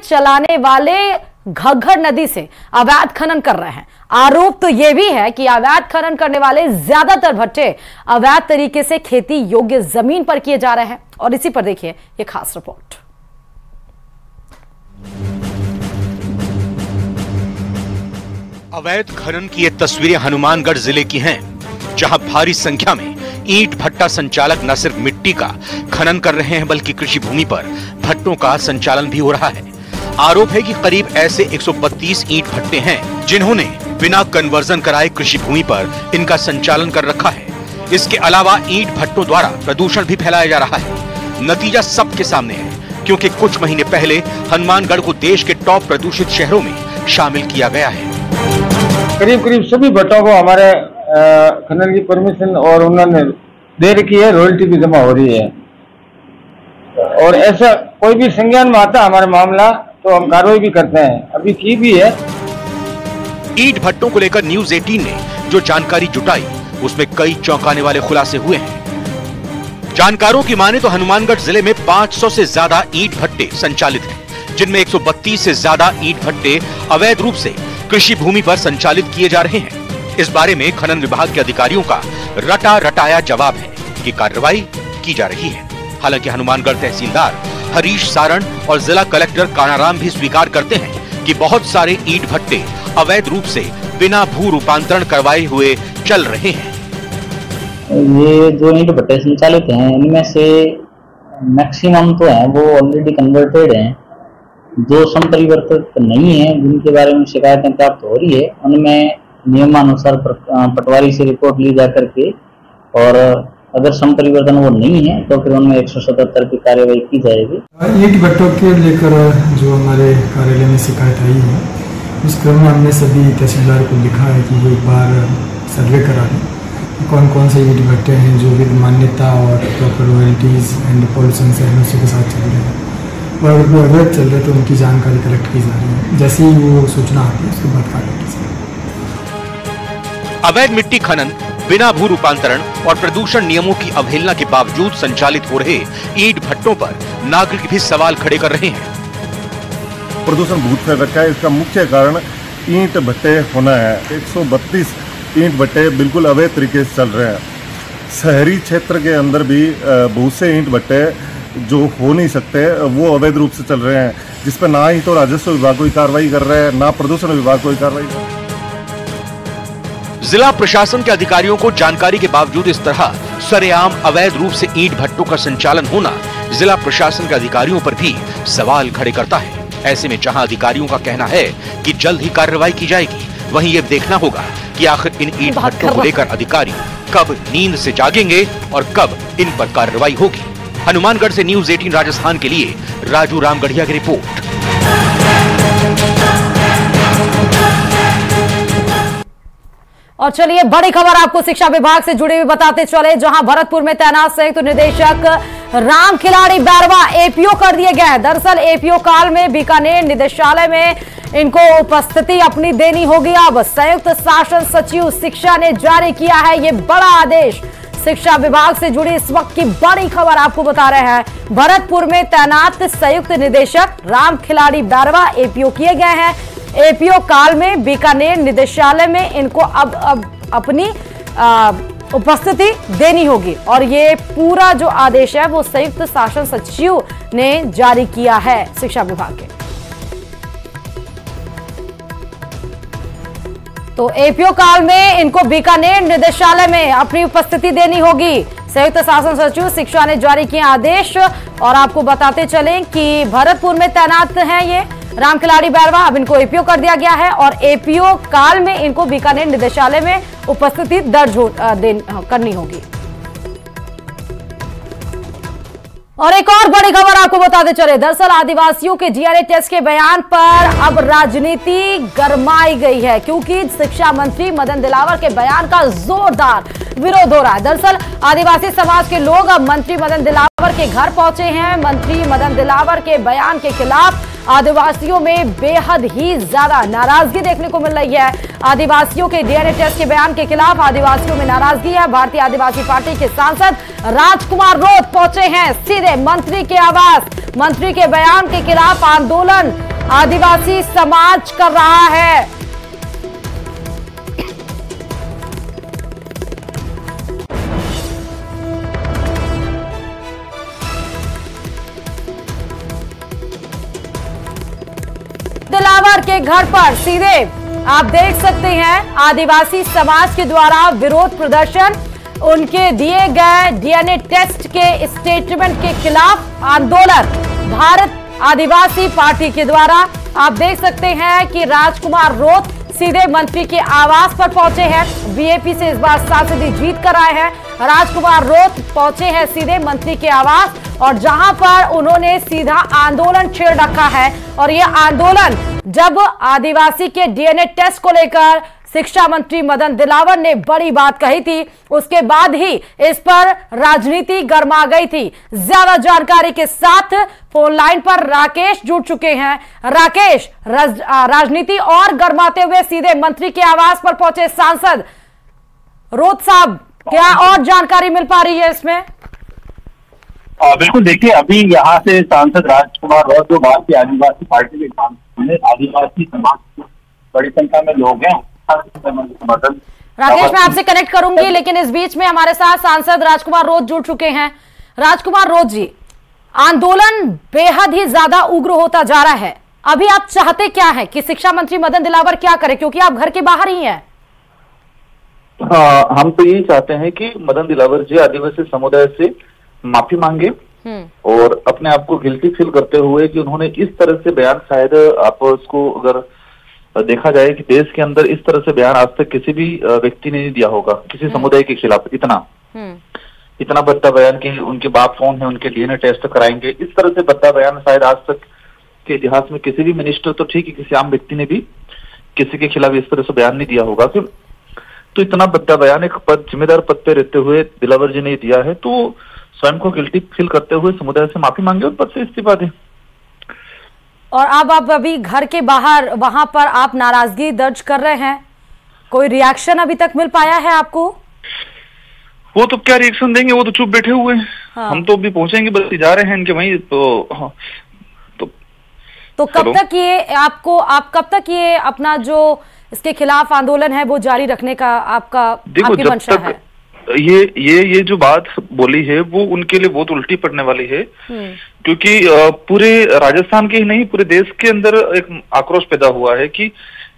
चलाने वाले घग्गर नदी से अवैध खनन कर रहे हैं। आरोप तो यह भी है कि अवैध खनन करने वाले ज्यादातर भट्टे अवैध तरीके से खेती योग्य जमीन पर किए जा रहे हैं। और इसी पर देखिए ये खास रिपोर्ट। अवैध खनन की ये तस्वीरें हनुमानगढ़ जिले की हैं, जहां भारी संख्या में ईंट भट्टा संचालक न सिर्फ मिट्टी का खनन कर रहे हैं बल्कि कृषि भूमि पर भट्टों का संचालन भी हो रहा है। आरोप है कि करीब ऐसे 132 ईंट भट्टे हैं जिन्होंने बिना कन्वर्जन कराए कृषि भूमि पर इनका संचालन कर रखा है। इसके अलावा ईंट भट्टों द्वारा प्रदूषण भी फैलाया जा रहा है। नतीजा सबके सामने है, क्योंकि कुछ महीने पहले हनुमानगढ़ को देश के टॉप प्रदूषित शहरों में शामिल किया गया है। करीब सभी भट्टों को हमारे खनन की परमिशन और उन्होंने दे रखी है, रॉयल्टी भी जमा हो रही है। और ऐसा कोई भी संज्ञान में आता हमारा मामला तो हम कार्रवाई भी करते हैं, अभी की भी है। ईंट भट्टों को लेकर न्यूज 18 ने जो जानकारी जुटाई उसमें कई चौंकाने वाले खुलासे हुए हैं। जानकारों की माने तो हनुमानगढ़ जिले में 500 से ज्यादा ईंट भट्टे संचालित हैं, जिनमें 132 से ज्यादा ईंट भट्टे अवैध रूप से कृषि भूमि पर संचालित किए जा रहे हैं। इस बारे में खनन विभाग के अधिकारियों का रटा रटाया जवाब है कि कार्रवाई की जा रही है। हालांकि हनुमानगढ़ तहसीलदार हरीश सारण और जिला कलेक्टर कानाराम भी स्वीकार करते हैं कि बहुत सारे ईंट भट्टे अवैध रूप से बिना भू रूपांतरण करवाए हुए चल रहे हैं। ये जो ईंट भट्टे संचालित हैं इनमें से मैक्सिमम तो हैं वो ऑलरेडी कन्वर्टेड हैं। जो संपरिवर्तित नहीं है जिनके बारे में शिकायतें प्राप्त हो रही है उनमें नियमानुसार पटवारी से रिपोर्ट ली जा करके, और अगर संपरिवर्तन वो नहीं है तो फिर उनमें 177 की कार्यवाही की जाएगी। ईंट भट्टों के लेकर जो हमारे कार्यालय में शिकायत आई है उस क्रम में हमने सभी तहसीलदार को लिखा है कि वो एक बार सर्वे करा दें कौन कौन से ईंट भट्टे हैं जो विद मान्यता और प्रॉपर रॉयल्टीज एंड पॉल्यूशन से एनओसी के साथ चल रहे हैं, और अगर वो अवैध चल रहे तो उनकी जानकारी कलेक्ट की जा रही है। जैसे ही वो सूचना आती है उसके बाद कार्रवाई की जाएगी। अवैध मिट्टी खनन, बिना भू रूपांतरण और प्रदूषण नियमों की अवहेलना के बावजूद संचालित हो रहे ईंट भट्टों पर नागरिक भी सवाल खड़े कर रहे हैं। प्रदूषण बहुत फैल रखा है, इसका मुख्य कारण ईंट भट्टे होना है। 132 ईंट भट्टे बिल्कुल अवैध तरीके से चल रहे हैं। शहरी क्षेत्र के अंदर भी बहुत से ईंट भट्टे जो हो नहीं सकते वो अवैध रूप से चल रहे हैं, जिस पर ना ही तो राजस्व विभाग कोई कार्रवाई कर रहा है, ना प्रदूषण विभाग कोई कार्रवाई कर रहा है। जिला प्रशासन के अधिकारियों को जानकारी के बावजूद इस तरह सरेआम अवैध रूप से ईंट भट्टों का संचालन होना जिला प्रशासन के अधिकारियों पर भी सवाल खड़े करता है। ऐसे में जहां अधिकारियों का कहना है कि जल्द ही कार्रवाई की जाएगी, वहीं ये देखना होगा कि आखिर इन ईंट भट्टों को लेकर अधिकारी कब नींद से जागेंगे और कब इन पर कार्रवाई होगी। हनुमानगढ़ से न्यूज 18 राजस्थान के लिए राजू रामगढ़िया की रिपोर्ट। और चलिए बड़ी खबर आपको शिक्षा विभाग से जुड़े हुए बताते चले, जहां भरतपुर में तैनात संयुक्त निदेशक राम खिलाड़ी बैरवा एपीओ कर दिए गए हैं। दरअसल एपीओ काल में बीकानेर निदेशालय में इनको उपस्थिति अपनी देनी होगी। अब संयुक्त शासन सचिव शिक्षा ने जारी किया है ये बड़ा आदेश। शिक्षा विभाग से जुड़ी इस वक्त की बड़ी खबर आपको बता रहे हैं। भरतपुर में तैनात संयुक्त निदेशक राम खिलाड़ी बैरवा एपीओ किए गए हैं। एपीओ काल में बीकानेर निदेशालय में इनको अब अपनी उपस्थिति देनी होगी, और ये पूरा जो आदेश है वो संयुक्त शासन सचिव ने जारी किया है शिक्षा विभाग के। तो एपीओ काल में इनको बीकानेर निदेशालय में अपनी उपस्थिति देनी होगी। संयुक्त शासन सचिव शिक्षा ने जारी किए आदेश। और आपको बताते चलें कि भरतपुर में तैनात हैं ये राम खिलाड़ी बैरवा, अब इनको एपीओ कर दिया गया है और एपीओ काल में इनको बीकानेर निदेशालय में उपस्थिति दर्ज करनी होगी। और एक और बड़ी खबर आपको बताते चले, दरअसल आदिवासियों के जीआरए टेस्ट के बयान पर अब राजनीति गरमाई गई है, क्योंकि शिक्षा मंत्री मदन दिलावर के बयान का जोरदार विरोध हो रहा है। दरअसल आदिवासी समाज के लोग अब मंत्री मदन दिलावर के घर पहुंचे हैं। मंत्री मदन दिलावर के बयान के खिलाफ आदिवासियों में बेहद ही ज्यादा नाराजगी देखने को मिल रही है। आदिवासियों के डीएनए टेस्ट के बयान के खिलाफ आदिवासियों में नाराजगी है। भारतीय आदिवासी पार्टी के सांसद राजकुमार रोत पहुंचे हैं सीधे मंत्री के आवास। मंत्री के बयान के खिलाफ आंदोलन आदिवासी समाज कर रहा है। दिलावर के घर पर सीधे आप देख सकते हैं आदिवासी समाज के द्वारा विरोध प्रदर्शन, उनके दिए गए डीएनए टेस्ट के स्टेटमेंट के खिलाफ आंदोलन भारत आदिवासी पार्टी के द्वारा। आप देख सकते हैं कि राजकुमार रोत सीधे मंत्री के आवास पर पहुंचे हैं। बीएपी से इस बार सांसद जीत कर आए हैं। राजकुमार रोत पहुंचे हैं सीधे मंत्री के आवास और जहां पर उन्होंने सीधा आंदोलन छेड़ रखा है। और यह आंदोलन जब आदिवासी के डीएनए टेस्ट को लेकर शिक्षा मंत्री मदन दिलावर ने बड़ी बात कही थी, उसके बाद ही इस पर राजनीति गर्मा गई थी। ज्यादा जानकारी के साथ फोन लाइन पर राकेश जुड़ चुके हैं। राकेश, राजनीति और गर्माते हुए सीधे मंत्री के आवास पर पहुंचे सांसद रोत साहब, क्या और जानकारी मिल पा रही है इसमें? बिल्कुल, देखिए अभी यहाँ से सांसद राजकुमार रोत जो भारतीय आदिवासी पार्टी के सांसद, आदिवासी समाज बड़ी संख्या में लोग हैं। राकेश, मैं आपसे कनेक्ट करूंगी, लेकिन इस बीच में हमारे साथ सांसद राजकुमार रोत जुड़ चुके हैं। राजकुमार रोत जी, आंदोलन बेहद ही ज्यादा उग्र होता जा रहा है। अभी आप चाहते क्या है कि शिक्षा मंत्री मदन दिलावर क्या करे, क्योंकि आप घर के बाहर ही हैं? हम तो यही चाहते हैं कि मदन दिलावर जी आदिवासी समुदाय से माफी मांगे और अपने आप को गिल्टी फील करते हुए कि उन्होंने इस तरह से बयान, शायद आप उसको अगर देखा जाए कि देश के अंदर इस तरह से बयान आज तक किसी भी व्यक्ति ने नहीं दिया होगा किसी समुदाय के खिलाफ। इतना बद्दा बयान कि उनके बाप कौन है, उनके डीएनए टेस्ट कराएंगे, इस तरह से बद्दा बयान शायद आज तक के इतिहास में किसी भी मिनिस्टर, तो ठीक है किसी आम व्यक्ति ने भी किसी के खिलाफ इस तरह से बयान नहीं दिया होगा। तो इतना बद्दा बयान एक जिम्मेदार पद पे रहते हुए दिलावर जी ने दिया है, तो स्वयं को गिल्टी फील करते हुए समुदाय से माफी मांगे और पद से इस्तीफा दें। और अब आप अभी घर के बाहर वहां पर आप नाराजगी दर्ज कर रहे हैं, कोई रिएक्शन अभी तक मिल पाया है आपको? वो तो क्या रिएक्शन देंगे, वो तो चुप बैठे हुए हैं। हाँ। हम तो अभी पहुंचेंगे, बस जा रहे हैं इनके वहीं। तो कब तक ये आप कब तक ये अपना जो इसके खिलाफ आंदोलन है वो जारी रखने का आपकी मंशा है? ये जो बात बोली है वो उनके लिए बहुत उल्टी पड़ने वाली है, क्योंकि पूरे राजस्थान के ही नहीं पूरे देश के अंदर एक आक्रोश पैदा हुआ है कि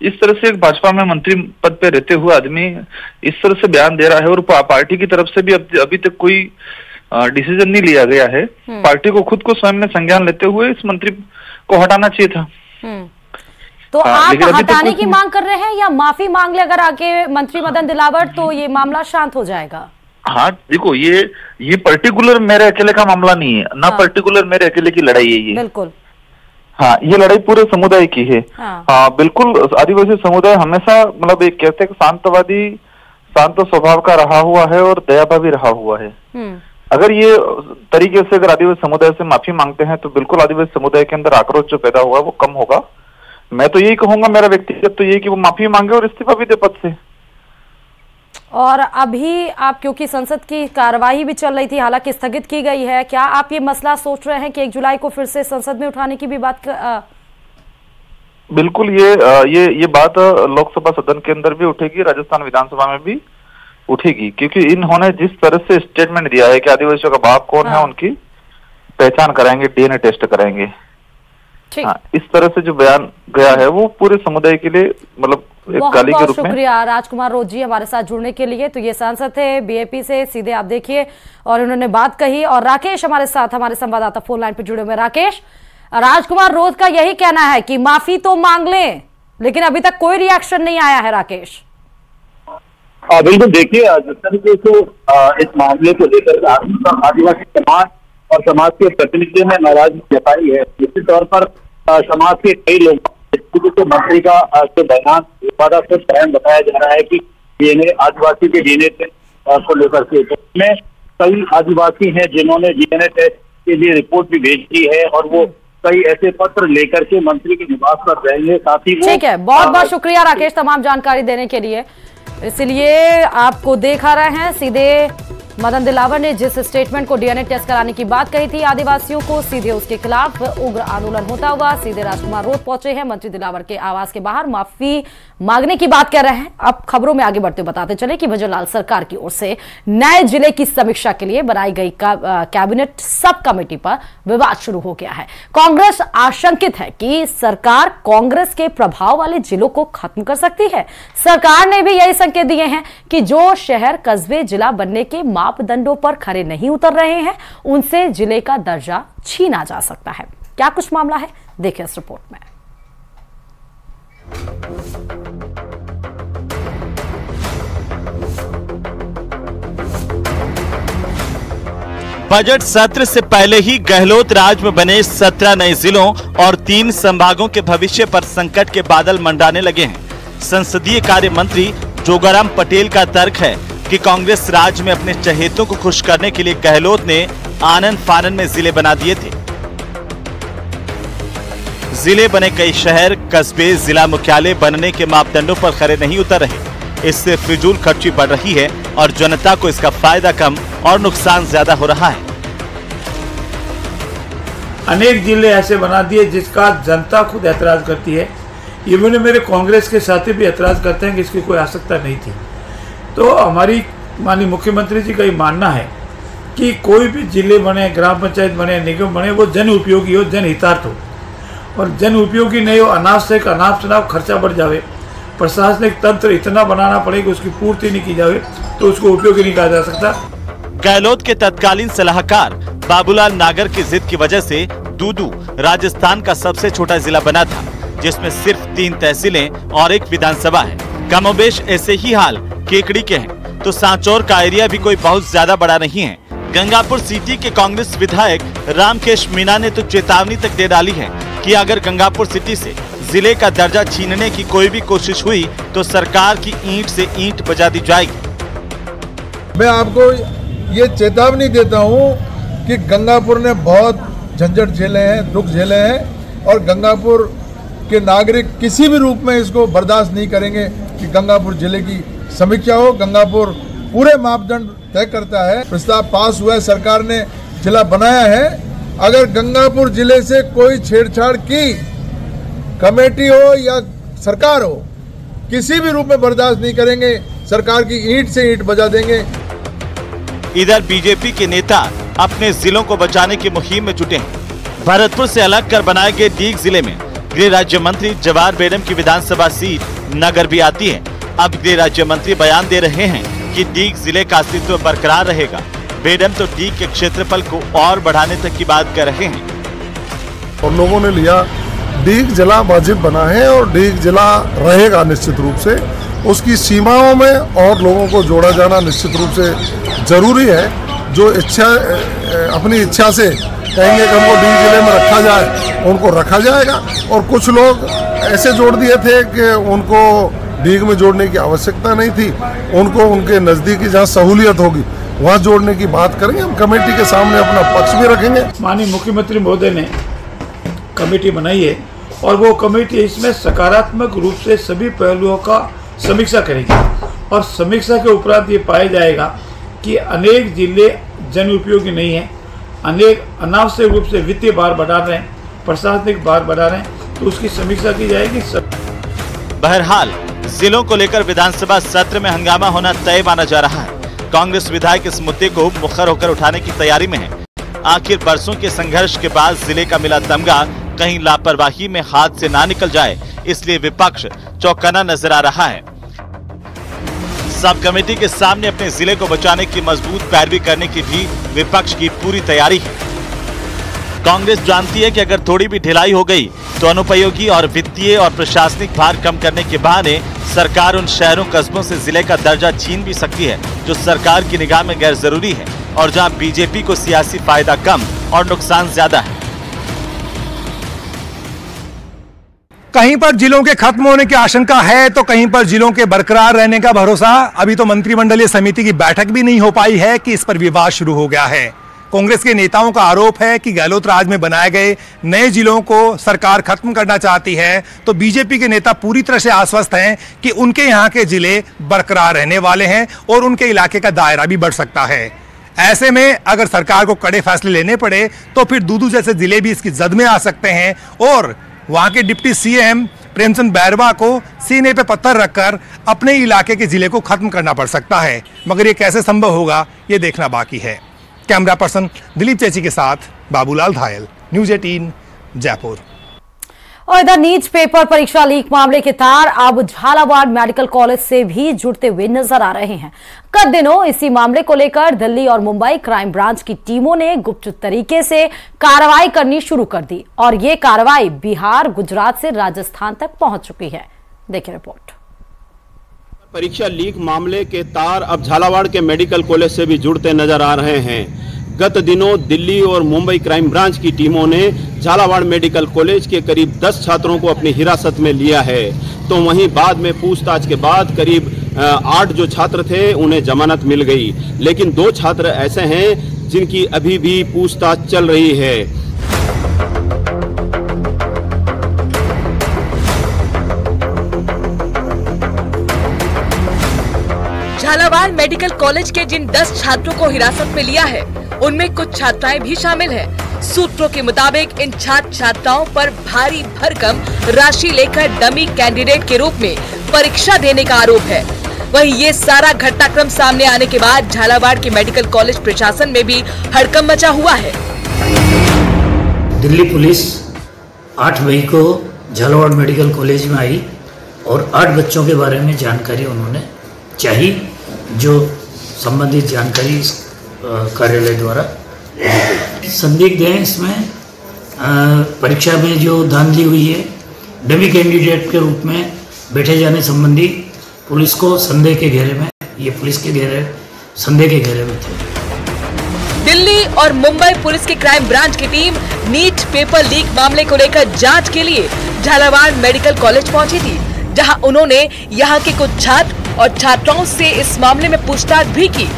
इस तरह से एक भाजपा में मंत्री पद पे रहते हुए आदमी इस तरह से बयान दे रहा है और पार्टी की तरफ से भी अभी तक कोई डिसीजन नहीं लिया गया है। पार्टी को खुद को स्वयं में संज्ञान लेते हुए इस मंत्री को हटाना चाहिए था। तो आप हटाने की मांग कर रहे हैं या माफी मांग ले अगर आके मंत्री मदन दिलावर, तो ये मामला शांत हो जाएगा? हाँ देखो, ये पर्टिकुलर मेरे अकेले का मामला नहीं है ना। पर्टिकुलर मेरे अकेले की लड़ाई है ये। बिल्कुल। हाँ, ये लड़ाई पूरे समुदाय की है। हाँ बिल्कुल। आदिवासी समुदाय हमेशा मतलब एक कहते हैं शांतवादी, शांत स्वभाव का रहा हुआ है और दयाभावी रहा हुआ है। अगर ये तरीके से अगर आदिवासी समुदाय से माफी मांगते हैं तो बिल्कुल आदिवासी समुदाय के अंदर आक्रोश जो पैदा हुआ है वो कम होगा। मैं तो यही कहूंगा, मेरा व्यक्तिगत तो यही कि वो माफी मांगे और इस्तीफा भी दे पद से। और अभी आप, क्योंकि संसद की कार्यवाही भी चल रही थी, हालांकि स्थगित की गई है, क्या आप ये मसला सोच रहे हैं कि 1 जुलाई को फिर से संसद में उठाने की भी बात बिल्कुल, ये बात लोकसभा सदन के अंदर भी उठेगी, राजस्थान विधानसभा में भी उठेगी, क्योंकि इन्होंने जिस तरह से स्टेटमेंट दिया है कि आदिवासियों का बाप कौन है, उनकी पहचान कराएंगे, डीएनए टेस्ट कराएंगे। हाँ, इस तरह से जो बयान गया है वो पूरे समुदाय के लिए मतलब एक गाली के रूप में। शुक्रिया राजकुमार रोत जी हमारे साथ जुड़ने के लिए। तो ये सांसद थे बीएपी से, सीधे आप देखिए, और उन्होंने बात कही। और राकेश हमारे साथ, हमारे संवाददाता फोन लाइन पे जुड़े हुए। राकेश, राजकुमार रोत का यही कहना है कि माफी तो मांग लें, लेकिन अभी तक कोई रिएक्शन नहीं आया है। राकेश, बिल्कुल, देखिए जिस तरीके से इस मामले को लेकर आदिवासी समाज और समाज के प्रतिनिधियों ने नाराजगी जताई है। निश्चित तौर पर समाज के कई लोग तो मंत्री का बयान बयान बताया जा रहा है कि डीएनए, आदिवासी के डीएनए को लेकर के में कई आदिवासी हैं जिन्होंने डीएनए टेस्ट के लिए रिपोर्ट भी भेज दी है और वो कई ऐसे पत्र लेकर के मंत्री के निवास पर रहेंगे। साथ ही ठीक है, बहुत बहुत शुक्रिया राकेश तमाम जानकारी देने के लिए। इसलिए आपको देखा रहे हैं सीधे मदन दिलावर ने जिस स्टेटमेंट को डीएनए टेस्ट कराने की बात कही थी आदिवासियों को, सीधे उसके खिलाफ उग्र आंदोलन होता हुआ सीधे राजकुमार रोड पहुंचे हैं। मंत्री दिलावर के आवास के बाहर माफी मांगने की बात कर रहे हैं। अब खबरों में आगे बढ़ते बताते चले कि भजनलाल सरकार की ओर से नए जिले की समीक्षा के लिए बनाई गई कैबिनेट सब कमेटी पर विवाद शुरू हो गया है। कांग्रेस आशंकित है कि सरकार कांग्रेस के प्रभाव वाले जिलों को खत्म कर सकती है। सरकार ने भी यही संकेत दिए हैं कि जो शहर कस्बे जिला बनने के मापदंडों पर खरे नहीं उतर रहे हैं उनसे जिले का दर्जा छीना जा सकता है। क्या कुछ मामला है, देखिए इस रिपोर्ट में। बजट सत्र से पहले ही गहलोत राज में बने 17 नए जिलों और 3 संभागों के भविष्य पर संकट के बादल मंडराने लगे हैं। संसदीय कार्य मंत्री जोगाराम पटेल का तर्क है कि कांग्रेस राज में अपने चहेतों को खुश करने के लिए गहलोत ने आनन फानन में जिले बना दिए थे। जिले बने कई शहर कस्बे जिला मुख्यालय बनने के मापदंडों पर खरे नहीं उतर रहे। इससे फिजूल खर्ची बढ़ रही है और जनता को इसका फायदा कम और नुकसान ज्यादा हो रहा है। अनेक जिले ऐसे बना दिए जिसका जनता खुद ऐतराज करती है। इवन मेरे कांग्रेस के साथी भी ऐतराज करते हैं कि इसकी कोई आवश्यकता नहीं थी। तो हमारी माननीय मुख्यमंत्री जी का ये मानना है कि कोई भी जिले बने, ग्राम पंचायत बने, निगम बने, वो जन उपयोगी हो, जनहितार्थ हो। और जन उपयोगी नहीं हो, अनाप शनाप खर्चा बढ़ जावे, प्रशासनिक तंत्र इतना बनाना पड़ेगा उसकी पूर्ति नहीं की जावे तो उसको उपयोगी नहीं कहा जा सकता। गहलोत के तत्कालीन सलाहकार बाबूलाल नागर की जिद की वजह से दूदू राजस्थान का सबसे छोटा जिला बना था, जिसमें सिर्फ 3 तहसीलें और 1 विधानसभा है। कमोबेश ऐसे ही हाल केकड़ी के हैं, तो सांचौर का एरिया भी कोई बहुत ज्यादा बड़ा नहीं है। गंगापुर सिटी के कांग्रेस विधायक रामकेश मीणा ने तो चेतावनी तक दे डाली है कि अगर गंगापुर सिटी से जिले का दर्जा छीनने की कोई भी कोशिश हुई तो सरकार की ईंट से ईंट बजा दी जाएगी। मैं आपको ये चेतावनी देता हूँ कि गंगापुर ने बहुत झंझट झेले हैं, दुख झेले हैं और गंगापुर के नागरिक किसी भी रूप में इसको बर्दाश्त नहीं करेंगे कि गंगापुर जिले की समीक्षा हो। गंगापुर पूरे मापदंड तय करता है, प्रस्ताव पास हुआ है, सरकार ने जिला बनाया है। अगर गंगापुर जिले से कोई छेड़छाड़ की कमेटी हो या सरकार हो, किसी भी रूप में बर्दाश्त नहीं करेंगे, सरकार की ईंट से ईंट बजा देंगे। इधर बीजेपी के नेता अपने जिलों को बचाने की मुहिम में जुटे हैं। भरतपुर से अलग कर बनाए गए डीग जिले में गृह राज्य मंत्री जवाहर बेगम की विधानसभा सीट नगर भी आती है। अब गृह राज्य मंत्री बयान दे रहे हैं कि डीग जिले का अस्तित्व बरकरार रहेगा। बेडम तो डीग के क्षेत्रफल को और बढ़ाने तक की बात कर रहे हैं। और लोगों ने लिया डीग जिला वाजिब बना है और डीग जिला रहेगा निश्चित रूप से। उसकी सीमाओं में और लोगों को जोड़ा जाना निश्चित रूप से जरूरी है। जो इच्छा अपनी इच्छा से कहेंगे कि हमको डीग जिले में रखा जाए, उनको रखा जाएगा। और कुछ लोग ऐसे जोड़ दिए थे कि उनको डीग में जोड़ने की आवश्यकता नहीं थी, उनको उनके नज़दीकी जहाँ सहूलियत होगी वहाँ जोड़ने की बात करेंगे। हम कमेटी के सामने अपना पक्ष भी रखेंगे। माननीय मुख्यमंत्री महोदय ने कमेटी बनाई है और वो कमेटी इसमें सकारात्मक रूप से सभी पहलुओं का समीक्षा करेगी और समीक्षा के उपरांत ये पाया जाएगा कि अनेक जिले जन उपयोगी नहीं हैं, अनेक अनावश्यक रूप से वित्तीय भार बढ़ा रहे हैं, प्रशासनिक भार बढ़ा रहे हैं, तो उसकी समीक्षा की जाएगी। बहरहाल जिलों को लेकर विधानसभा सत्र में हंगामा होना तय माना जा रहा है। कांग्रेस विधायक इस मुद्दे को मुखर होकर उठाने की तैयारी में है। आखिर बरसों के संघर्ष के बाद जिले का मिला तमगा कहीं लापरवाही में हाथ से ना निकल जाए, इसलिए विपक्ष चौकन्ना नजर आ रहा है। सब कमेटी के सामने अपने जिले को बचाने की मजबूत पैरवी करने की भी विपक्ष की पूरी तैयारी है। कांग्रेस जानती है कि अगर थोड़ी भी ढिलाई हो गई तो अनुपयोगी और वित्तीय और प्रशासनिक भार कम करने के बहाने सरकार उन शहरों कस्बों से जिले का दर्जा छीन भी सकती है जो सरकार की निगाह में गैर जरूरी है और जहां बीजेपी को सियासी फायदा कम और नुकसान ज्यादा है। कहीं पर जिलों के खत्म होने की आशंका है तो कहीं पर जिलों के बरकरार रहने का भरोसा। अभी तो मंत्रिमंडलीय समिति की बैठक भी नहीं हो पाई है कि इस पर विवाद शुरू हो गया है। कांग्रेस के नेताओं का आरोप है कि गहलोत राज में बनाए गए नए जिलों को सरकार खत्म करना चाहती है, तो बीजेपी के नेता पूरी तरह से आश्वस्त हैं कि उनके यहाँ के जिले बरकरार रहने वाले हैं और उनके इलाके का दायरा भी बढ़ सकता है। ऐसे में अगर सरकार को कड़े फैसले लेने पड़े तो फिर दूदू जैसे जिले भी इसकी जद में आ सकते हैं और वहां के डिप्टी सीएम प्रेमचंद बैरवा को सीने पे पत्थर रखकर अपने इलाके के जिले को खत्म करना पड़ सकता है। मगर ये कैसे संभव होगा, ये देखना बाकी है। कैमरा पर्सन दिलीप चेची के साथ बाबूलाल धायल, न्यूज़ 18 जयपुर। और इधर नीट पेपर परीक्षा लीक मामले के तार अब झालावाड़ मेडिकल कॉलेज से भी जुड़ते हुए नजर आ रहे हैं। कल दिनों इसी मामले को लेकर दिल्ली और मुंबई क्राइम ब्रांच की टीमों ने गुप्त तरीके से कार्रवाई करनी शुरू कर दी और ये कार्रवाई बिहार, गुजरात से राजस्थान तक पहुंच चुकी है। देखिए रिपोर्ट। परीक्षा लीक मामले के तार अब झालावाड़ के मेडिकल कॉलेज से भी जुड़ते नजर आ रहे हैं। गत दिनों दिल्ली और मुंबई क्राइम ब्रांच की टीमों ने झालावाड़ मेडिकल कॉलेज के करीब 10 छात्रों को अपनी हिरासत में लिया है, तो वहीं बाद में पूछताछ के बाद करीब 8 जो छात्र थे उन्हें जमानत मिल गई। लेकिन 2 छात्र ऐसे हैं जिनकी अभी भी पूछताछ चल रही है। झालावाड़ मेडिकल कॉलेज के जिन 10 छात्रों को हिरासत में लिया है उनमें कुछ छात्राएं भी शामिल हैं। सूत्रों के मुताबिक इन छात्र छात्राओं पर भारी भरकम राशि लेकर डमी कैंडिडेट के रूप में परीक्षा देने का आरोप है। वहीं ये सारा घटनाक्रम सामने आने के बाद झालावाड़ के मेडिकल कॉलेज प्रशासन में भी हड़कंप मचा हुआ है। दिल्ली पुलिस 8 मई को झालावाड़ मेडिकल कॉलेज में आई और 8 बच्चों के बारे में जानकारी उन्होंने चाहिए, जो संबंधित जानकारी इस कार्यालय द्वारा संदिग्ध है। इसमें परीक्षा में जो धांधली हुई है, डमी कैंडिडेट के रूप में बैठे जाने संबंधी पुलिस को संदेह के घेरे में, ये पुलिस के संदेह के घेरे में थे। दिल्ली और मुंबई पुलिस की क्राइम ब्रांच की टीम नीट पेपर लीक मामले को लेकर जांच के लिए झालावाड़ मेडिकल कॉलेज पहुंची थी, जहां उन्होंने यहां के कुछ छात्र और छात्राओं से इस मामले में पूछताछ भी की।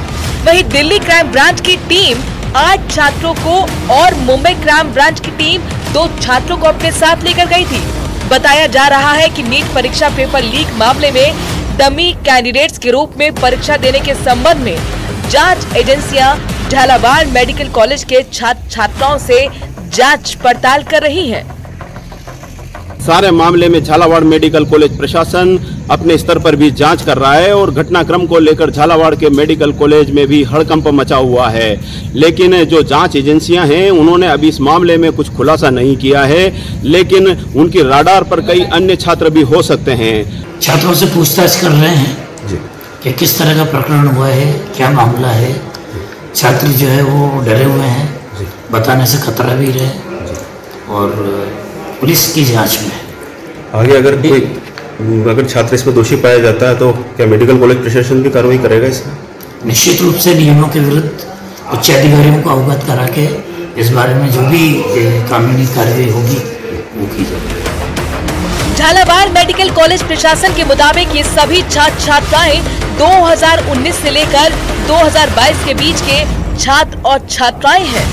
वहीं दिल्ली क्राइम ब्रांच की टीम 8 छात्रों को और मुंबई क्राइम ब्रांच की टीम 2 छात्रों को अपने साथ लेकर गई थी। बताया जा रहा है कि नीट परीक्षा पेपर लीक मामले में डमी कैंडिडेट्स के रूप में परीक्षा देने के संबंध में जांच एजेंसियां झालावाड़ मेडिकल कॉलेज के छात्र छात्राओं से जांच पड़ताल कर रही हैं। सारे मामले में झालावाड़ मेडिकल कॉलेज प्रशासन अपने स्तर पर भी जांच कर रहा है और घटनाक्रम को लेकर झालावाड़ के मेडिकल कॉलेज में भी हड़कंप मचा हुआ है। लेकिन जो जांच एजेंसियां हैं उन्होंने अभी इस मामले में कुछ खुलासा नहीं किया है, लेकिन उनकी राडार पर कई अन्य छात्र भी हो सकते हैं। छात्रों से पूछताछ कर रहे हैं कि किस तरह का प्रकरण हुआ है, क्या मामला है। छात्र जो है वो डरे हुए हैं, बताने से खतरा भी रहे और पुलिस की जांच में आगे अगर छात्र इसमें दोषी पाया जाता है तो क्या मेडिकल कॉलेज प्रशासन भी कार्रवाई करेगा इसमें? निश्चित रूप से नियमों के विरुद्ध उच्च अधिकारियों को अवगत करा के इस बारे में जो भी कानूनी कार्रवाई होगी वो की जाएगी। झालावाड़ मेडिकल कॉलेज प्रशासन के मुताबिक ये सभी छात्र छात्राएं 2019 से लेकर 2022 के बीच के छात्र और छात्राएं हैं।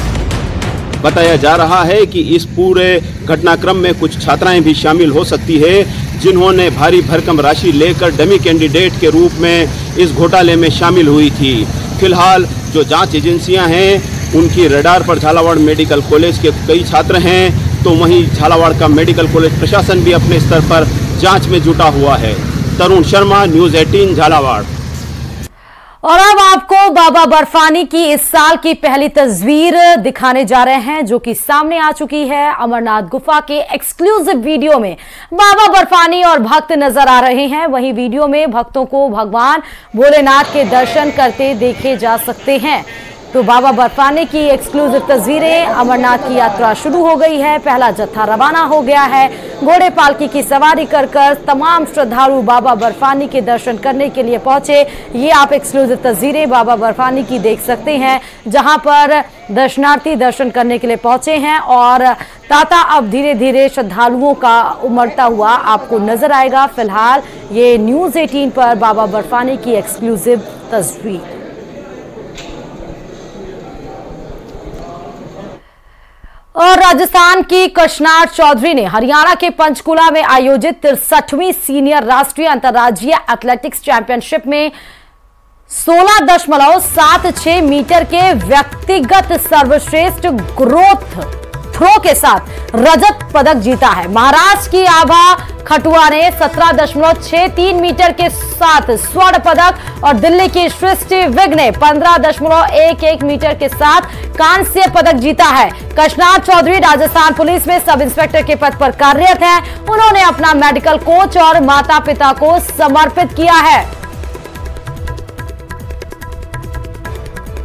बताया जा रहा है कि इस पूरे घटनाक्रम में कुछ छात्राएं भी शामिल हो सकती है, जिन्होंने भारी भरकम राशि लेकर डमी कैंडिडेट के रूप में इस घोटाले में शामिल हुई थी। फिलहाल जो जांच एजेंसियां हैं उनकी रडार पर झालावाड़ मेडिकल कॉलेज के कई छात्र हैं, तो वहीं झालावाड़ का मेडिकल कॉलेज प्रशासन भी अपने स्तर पर जांच में जुटा हुआ है। तरुण शर्मा, न्यूज़ 18 झालावाड़। और अब आपको बाबा बर्फानी की इस साल की पहली तस्वीर दिखाने जा रहे हैं, जो कि सामने आ चुकी है। अमरनाथ गुफा के एक्सक्लूसिव वीडियो में बाबा बर्फानी और भक्त नजर आ रहे हैं। वहीं वीडियो में भक्तों को भगवान भोलेनाथ के दर्शन करते देखे जा सकते हैं। तो बाबा बर्फानी की एक्सक्लूसिव तस्वीरें। अमरनाथ की यात्रा शुरू हो गई है, पहला जत्था रवाना हो गया है। घोड़े पालकी की सवारी कर तमाम श्रद्धालु बाबा बर्फानी के दर्शन करने के लिए पहुंचे। ये आप एक्सक्लूसिव तस्वीरें बाबा बर्फानी की देख सकते हैं, जहां पर दर्शनार्थी दर्शन करने के लिए पहुंचे हैं और तांता अब धीरे धीरे श्रद्धालुओं का उमड़ता हुआ आपको नजर आएगा। फिलहाल ये न्यूज़ 18 पर बाबा बर्फानी की एक्सक्लूसिव तस्वीर। और राजस्थान की कशनार चौधरी ने हरियाणा के पंचकुला में आयोजित 63वीं सीनियर राष्ट्रीय अंतर्राज्यीय एथलेटिक्स चैंपियनशिप में 16.76 मीटर के व्यक्तिगत सर्वश्रेष्ठ ग्रोथ थ्रो के साथ रजत पदक जीता है। महाराष्ट्र की आभा खटुआ ने 17.63 मीटर के साथ स्वर्ण पदक और दिल्ली की सृष्टि विग ने 15.11 मीटर के साथ कांस्य पदक जीता है। कशनार चौधरी राजस्थान पुलिस में सब इंस्पेक्टर के पद पर कार्यरत हैं। उन्होंने अपना मेडिकल कोच और माता पिता को समर्पित किया है।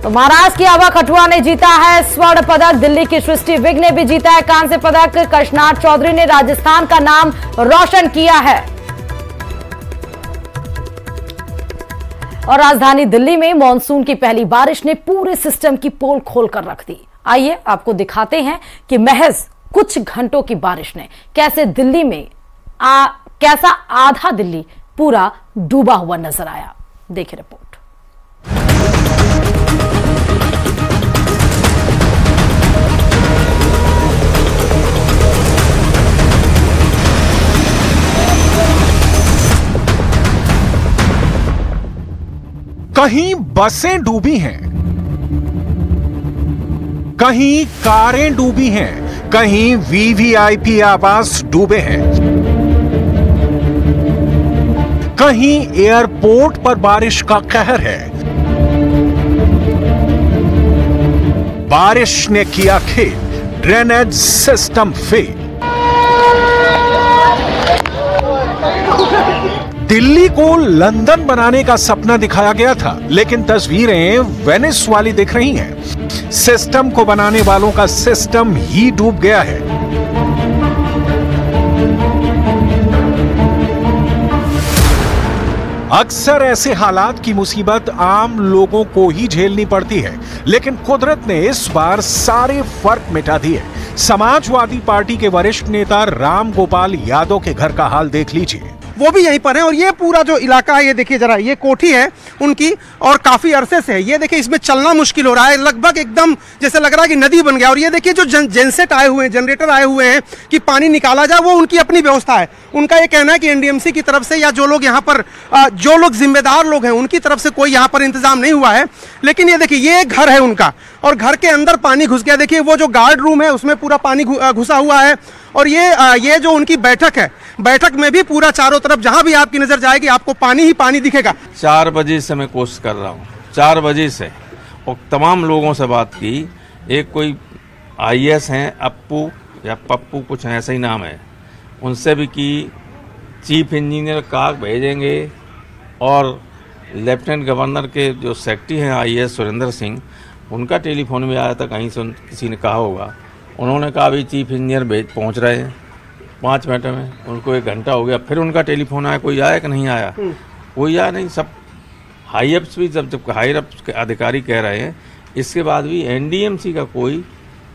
तो महाराष्ट्र की आभा खटुआ ने जीता है स्वर्ण पदक, दिल्ली की सृष्टि विग ने भी जीता है कांस्य पदक। कशनार चौधरी ने राजस्थान का नाम रोशन किया है। और राजधानी दिल्ली में मानसून की पहली बारिश ने पूरे सिस्टम की पोल खोलकर रख दी। आइए आपको दिखाते हैं कि महज कुछ घंटों की बारिश ने कैसे दिल्ली में कैसा आधा दिल्ली पूरा डूबा हुआ नजर आया। देखिए रिपोर्ट। कहीं बसें डूबी हैं, कहीं कारें डूबी हैं, कहीं वीवीआईपी आवास डूबे हैं, कहीं एयरपोर्ट पर बारिश का कहर है। बारिश ने किया खेल, ड्रेनेज सिस्टम फेल। दिल्ली को लंदन बनाने का सपना दिखाया गया था, लेकिन तस्वीरें वेनिस वाली दिख रही हैं। सिस्टम को बनाने वालों का सिस्टम ही डूब गया है। अक्सर ऐसे हालात की मुसीबत आम लोगों को ही झेलनी पड़ती है, लेकिन कुदरत ने इस बार सारे फर्क मिटा दिए। समाजवादी पार्टी के वरिष्ठ नेता राम गोपाल यादव के घर का हाल देख लीजिए। वो भी यहीं पर है और ये पूरा जो इलाका है, ये देखिए जरा, ये कोठी है उनकी और काफी अरसे से है। ये देखिए इसमें चलना मुश्किल हो रहा है, लगभग एकदम जैसे लग रहा है कि नदी बन गया। और ये देखिए जो जेनसेट आए हुए हैं, जनरेटर आए हुए हैं कि पानी निकाला जाए, वो उनकी अपनी व्यवस्था है। उनका ये कहना है कि एनडीएमसी की तरफ से या जो लोग यहाँ पर जो लोग जिम्मेदार लोग हैं उनकी तरफ से कोई यहाँ पर इंतजाम नहीं हुआ है। लेकिन ये देखिए ये घर है उनका और घर के अंदर पानी घुस गया। देखिए वो जो गार्ड रूम है उसमें पूरा पानी घुसा हुआ है। और ये जो उनकी बैठक है, बैठक में भी पूरा चारों तरफ जहां भी आपकी नजर जाएगी आपको पानी ही पानी दिखेगा। 4 बजे से मैं कोशिश कर रहा हूँ, 4 बजे से, और तमाम लोगों से बात की। एक कोई आईएएस हैं, अप्पू या पप्पू कुछ ऐसा ही नाम है, उनसे भी की। चीफ इंजीनियर काग भेजेंगे और लेफ्टिनेंट गवर्नर के जो सेक्रेटरी हैं आईएएस सुरेंद्र सिंह, उनका टेलीफोन में आया था, कहीं से किसी ने कहा होगा। उन्होंने कहा अभी चीफ इंजीनियर पहुंच रहे हैं 5 मिनट में। उनको 1 घंटा हो गया, फिर उनका टेलीफोन आया, कोई आया कि नहीं आया? कोई आया नहीं। सब हाई अप्स भी, जब हाई अप्स के अधिकारी कह रहे हैं, इसके बाद भी एनडीएमसी का कोई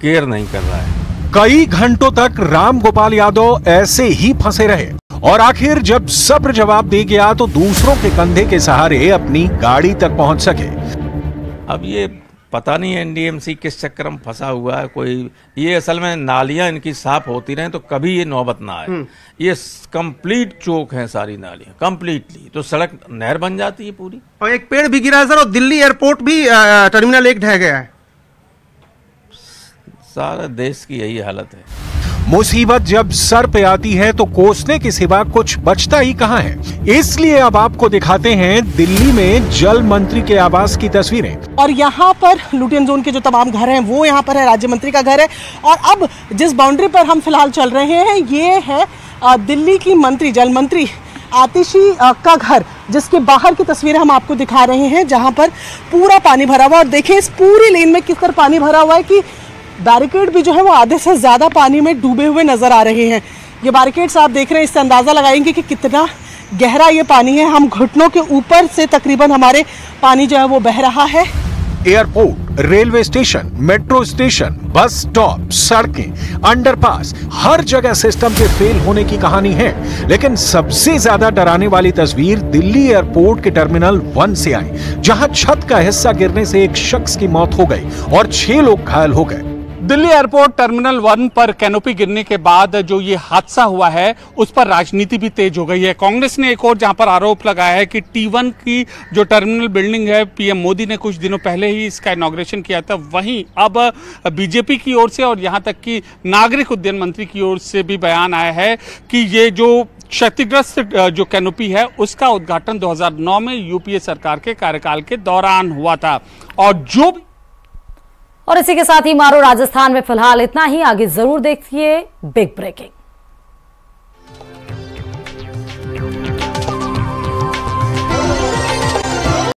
केयर नहीं कर रहा है। कई घंटों तक राम गोपाल यादव ऐसे ही फंसे रहे और आखिर जब सब्र जवाब दे गया तो दूसरों के कंधे के सहारे अपनी गाड़ी तक पहुंच सके। अब ये पता नहीं एनडीएमसी किस चक्कर में फंसा हुआ है कोई। ये असल में नालियां इनकी साफ होती रहे तो कभी ये नौबत ना आए। ये कंप्लीट चौक है सारी नालियां कंप्लीटली, तो सड़क नहर बन जाती है पूरी। और एक पेड़ भी गिरा है सर, और दिल्ली एयरपोर्ट भी टर्मिनल 1 ढह गया है। सारा देश की यही हालत है। मुसीबत जब सर पे आती है तो कोसने के सिवा कुछ बचता ही कहां है। इसलिए अब आपको दिखाते हैं दिल्ली में जल मंत्री के आवास की तस्वीरें। और यहाँ पर लुटियन जोन के जो तमाम घर हैं वो यहाँ पर है, राज्य मंत्री का घर है। और अब जिस बाउंड्री पर हम फिलहाल चल रहे हैं ये है दिल्ली की मंत्री, जल मंत्री आतिशी का घर, जिसके बाहर की तस्वीरें हम आपको दिखा रहे हैं, जहाँ पर पूरा पानी भरा हुआ। और देखिए इस पूरी लेन में किस तरह पानी भरा हुआ है कि बैरिकेड भी जो है वो आधे से ज़्यादा पानी में डूबे हुए नज़र आ रहे हैं। ये बैरिकेड्स आप देख रहे हैं, इससे अंदाज़ा लगाएंगे कि कितना गहरा ये पानी है। हम घुटनों के ऊपर से तकरीबन हमारे पानी जो है वो बह रहा है। Airport, railway station, metro station, bus stop, सड़कें, अंडरपास, हर जगह सिस्टम के फेल होने की कहानी है। लेकिन सबसे ज्यादा डराने वाली तस्वीर दिल्ली एयरपोर्ट के टर्मिनल 1 से आई, जहां छत का हिस्सा गिरने से एक शख्स की मौत हो गई और 6 लोग घायल हो गए। दिल्ली एयरपोर्ट टर्मिनल 1 पर कैनोपी गिरने के बाद जो ये हादसा हुआ है उस पर राजनीति भी तेज हो गई है। कांग्रेस ने एक और जहां पर आरोप लगाया है कि T1 की जो टर्मिनल बिल्डिंग है, पीएम मोदी ने कुछ दिनों पहले ही इसका इनॉग्रेशन किया था। वहीं अब बीजेपी की ओर से और यहां तक कि नागरिक उड्डयन मंत्री की ओर से भी बयान आया है कि ये जो क्षतिग्रस्त जो कैनोपी है उसका उद्घाटन 2009 में यूपीए सरकार के कार्यकाल के दौरान हुआ था। और इसी के साथ ही मारो राजस्थान में फिलहाल इतना ही। आगे जरूर देखिए बिग ब्रेकिंग।